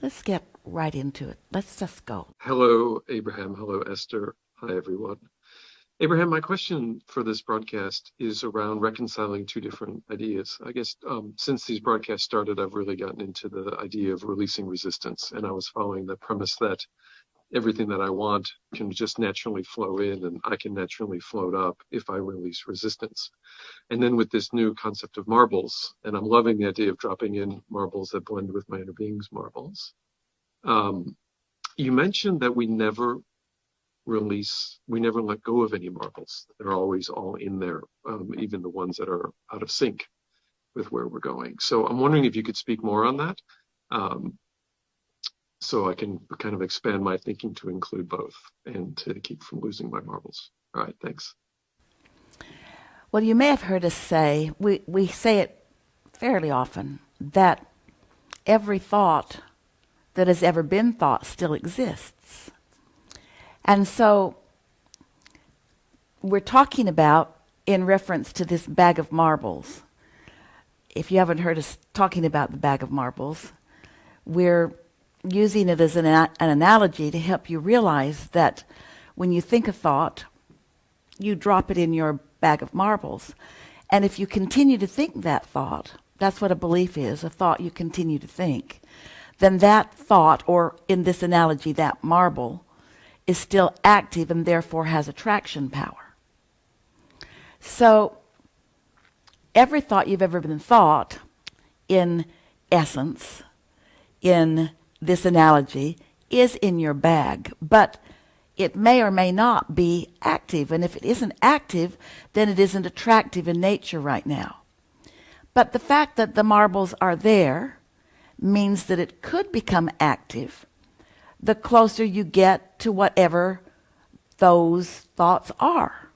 let's get right into it. Let's just go. Hello, Abraham. Hello, Esther. Hi, everyone. Abraham, my question for this broadcast is around reconciling two different ideas. I guess since these broadcasts started, I've really gotten into the idea of releasing resistance, and I was following the premise that everything that I want can just naturally flow in, and I can naturally float up if I release resistance. And then with this new concept of marbles, and I'm loving the idea of dropping in marbles that blend with my inner being's marbles. Um, you mentioned that we never let go of any marbles. They're always all in there, even the ones that are out of sync with where we're going. So I'm wondering if you could speak more on that, um, so I can kind of expand my thinking to include both and to keep from losing my marbles. All right, thanks. Well, you may have heard us say, we say it fairly often, that every thought that has ever been thought still exists. And so we're talking about, in reference to this bag of marbles, if you haven't heard us talking about the bag of marbles, we're using it as an analogy to help you realize that when you think a thought, you drop it in your bag of marbles. And if you continue to think that thought, that's what a belief is, a thought you continue to think, then that thought, or in this analogy, that marble, is still active and therefore has attraction power. So every thought you've ever been thought, in essence, in this analogy, is in your bag, but it may or may not be active. And if it isn't active, then it isn't attractive in nature right now. But the fact that the marbles are there means that it could become active the closer you get to whatever those thoughts are.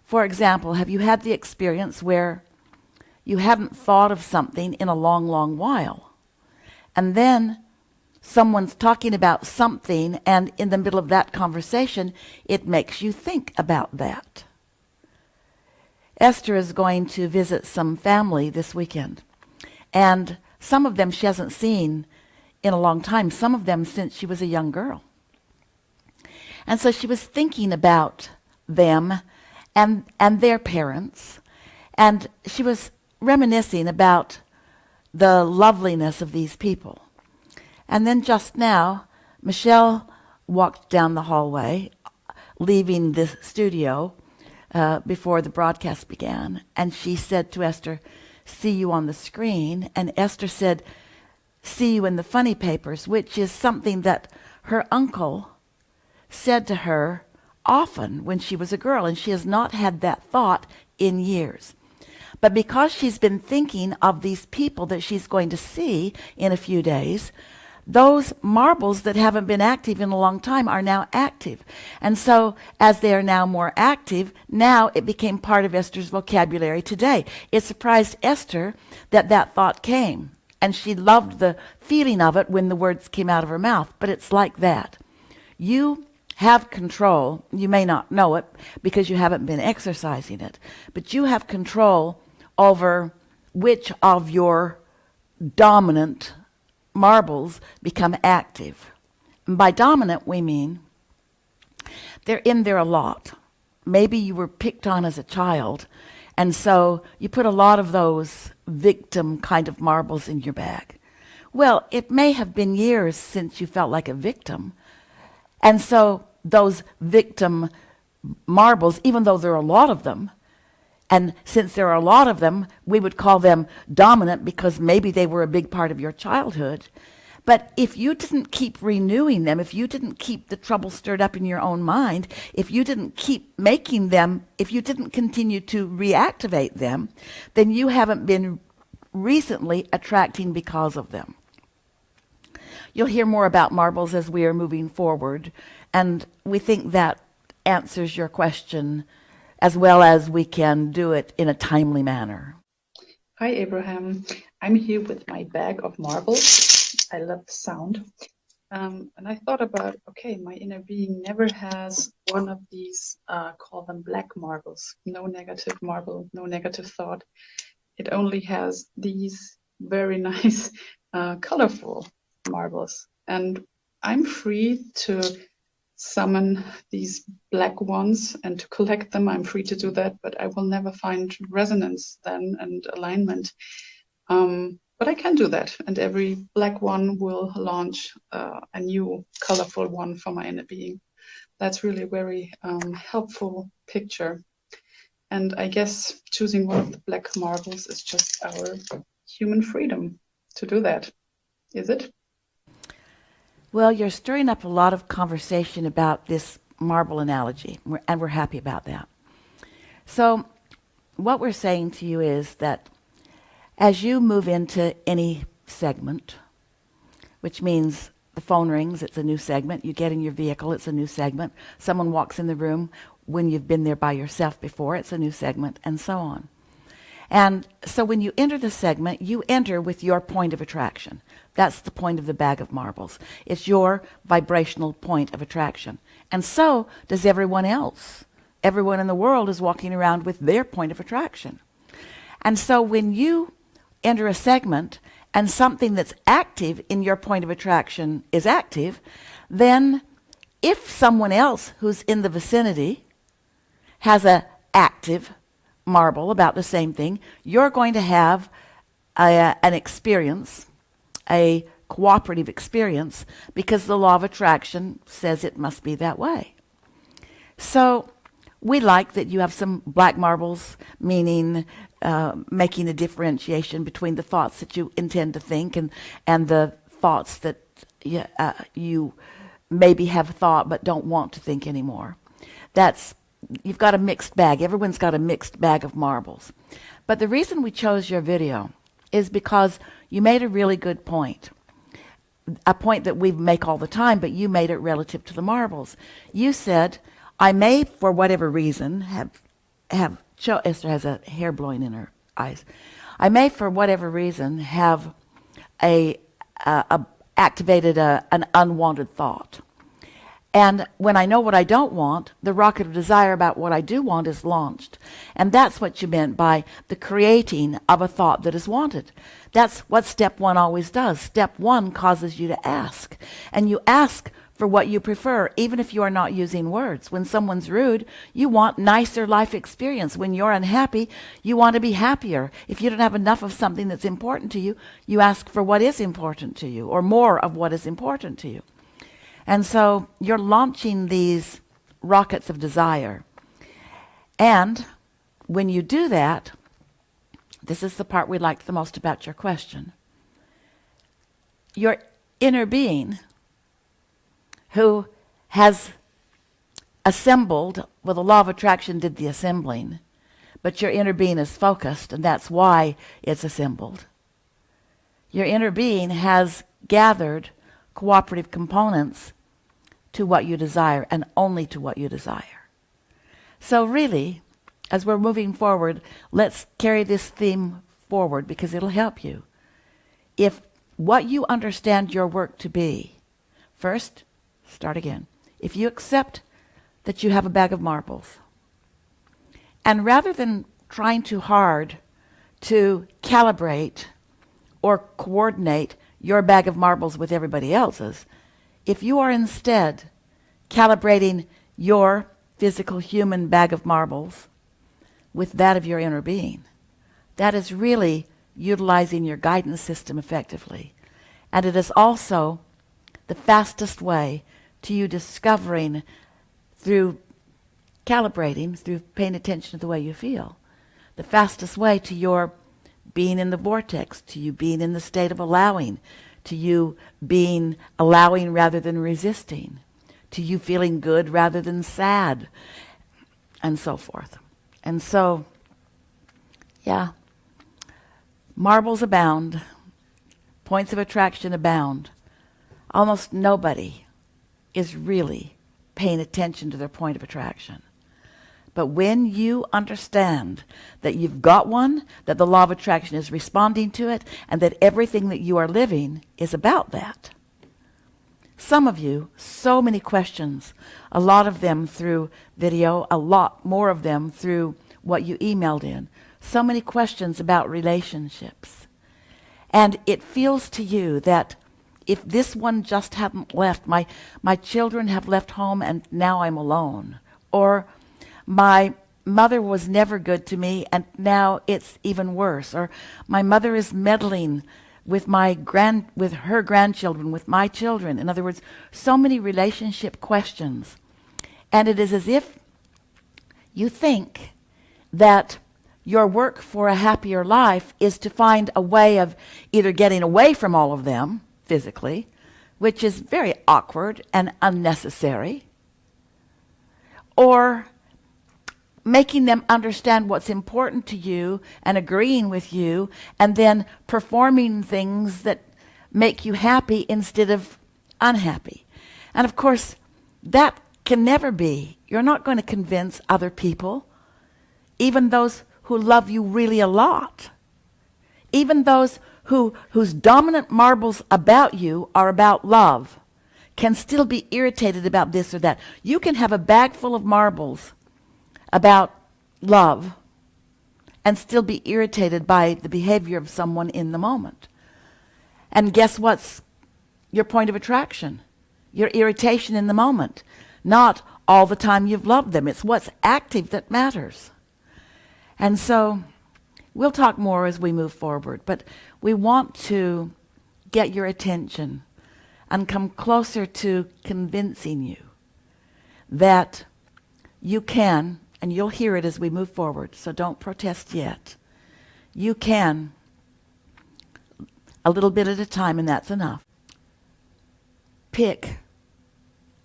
For example, have you had the experience where you haven't thought of something in a long, long while, and then someone's talking about something, and in the middle of that conversation, it makes you think about that? Esther is going to visit some family this weekend, and some of them she hasn't seen in a long time, some of them since she was a young girl. And so she was thinking about them and their parents, and she was reminiscing about the loveliness of these people. And then just now, Michelle walked down the hallway, leaving the studio before the broadcast began, and she said to Esther, "See you on the screen." And Esther said, "See you in the funny papers," which is something that her uncle said to her often when she was a girl, and she has not had that thought in years. But because she's been thinking of these people that she's going to see in a few days, those marbles that haven't been active in a long time are now active. And so as they are now more active, now it became part of Esther's vocabulary today. It surprised Esther that that thought came, and she loved the feeling of it when the words came out of her mouth. But it's like that. You have control. You may not know it because you haven't been exercising it, but you have control over which of your dominant marbles become active. And by dominant, we mean they're in there a lot. Maybe you were picked on as a child, and so you put a lot of those victim kind of marbles in your bag. Well, it may have been years since you felt like a victim, and so those victim marbles, even though there are a lot of them, and since there are a lot of them, we would call them dominant because maybe they were a big part of your childhood. But if you didn't keep renewing them, if you didn't keep the trouble stirred up in your own mind, if you didn't keep making them, if you didn't continue to reactivate them, then you haven't been recently attracting because of them. You'll hear more about marbles as we are moving forward, and we think that answers your question as well as we can do it in a timely manner. Hi, Abraham. I'm here with my bag of marbles. I love the sound. And I thought about, okay, my inner being never has one of these, call them black marbles. No negative marble, no negative thought. It only has these very nice, colorful marbles. And I'm free to summon these black ones and to collect them. I'm free to do that, but I will never find resonance then and alignment. But I can do that, and every black one will launch a new colorful one for my inner being. That's really a very helpful picture. And I guess choosing one of the black marbles is just our human freedom to do that. Is it? Well, you're stirring up a lot of conversation about this marble analogy, and we're happy about that. So what we're saying to you is that as you move into any segment, which means the phone rings, it's a new segment. You get in your vehicle, it's a new segment. Someone walks in the room when you've been there by yourself before, it's a new segment, and so on. And so when you enter the segment, you enter with your point of attraction. That's the point of the bag of marbles. It's your vibrational point of attraction. And so does everyone else. Everyone in the world is walking around with their point of attraction. And so when you enter a segment and something that's active in your point of attraction is active, then if someone else who's in the vicinity has an active marble about the same thing, you're going to have an experience, a cooperative experience, because the law of attraction says it must be that way. So we like that you have some black marbles, meaning making a differentiation between the thoughts that you intend to think and the thoughts that you maybe have thought but don't want to think anymore. You've got a mixed bag. Everyone's got a mixed bag of marbles. But the reason we chose your video is because you made a really good point. A point that we make all the time, but you made it relative to the marbles. You said, I may, for whatever reason, Esther has a hair blowing in her eyes. I may, for whatever reason, have activated an unwanted thought. And when I know what I don't want, the rocket of desire about what I do want is launched. And that's what you meant by the creating of a thought that is wanted. That's what step one always does. Step one causes you to ask. And you ask for what you prefer, even if you are not using words. When someone's rude, you want nicer life experience. When you're unhappy, you want to be happier. If you don't have enough of something that's important to you, you ask for what is important to you, or more of what is important to you. And so you're launching these rockets of desire. And when you do that, this is the part we liked the most about your question. Your inner being, who has assembled, well, the law of attraction did the assembling, but your inner being is focused, and that's why it's assembled. Your inner being has gathered cooperative components to what you desire, and only to what you desire. So really, as we're moving forward, let's carry this theme forward, because it'll help you. If what you understand your work to be, first, start again. If you accept that you have a bag of marbles, and rather than trying too hard to calibrate or coordinate your bag of marbles with everybody else's, if you are instead calibrating your physical human bag of marbles with that of your inner being, that is really utilizing your guidance system effectively. And it is also the fastest way to you discovering, through calibrating, through paying attention to the way you feel, the fastest way to your being in the vortex, to you being in the state of allowing, to you being allowing rather than resisting, to you feeling good rather than sad, and so forth. And so, yeah, marbles abound, points of attraction abound. Almost nobody is really paying attention to their point of attraction. But when you understand that you've got one, that the law of attraction is responding to it, and that everything that you are living is about that. Some of you, so many questions, a lot of them through video, a lot more of them through what you emailed in. So many questions about relationships. And it feels to you that if this one just hadn't left, my children have left home and now I'm alone. Or my mother was never good to me and now it's even worse. Or my mother is meddling with with her grandchildren, with my children. In other words, so many relationship questions. And it is as if you think that your work for a happier life is to find a way of either getting away from all of them physically, which is very awkward and unnecessary, or making them understand what's important to you and agreeing with you, and then performing things that make you happy instead of unhappy. And of course, that can never be. You're not going to convince other people, even those who love you really a lot, even those whose dominant marbles about you are about love, can still be irritated about this or that. You can have a bag full of marbles about love and still be irritated by the behavior of someone in the moment. And guess what's your point of attraction? Your irritation in the moment, not all the time you've loved them. It's what's active that matters. And so we'll talk more as we move forward, but we want to get your attention and come closer to convincing you that you can, and you'll hear it as we move forward, so don't protest yet. You can, a little bit at a time, and that's enough, pick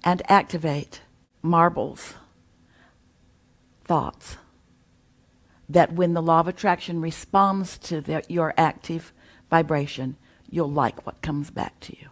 and activate marbles, thoughts, that when the law of attraction responds to your active vibration, you'll like what comes back to you.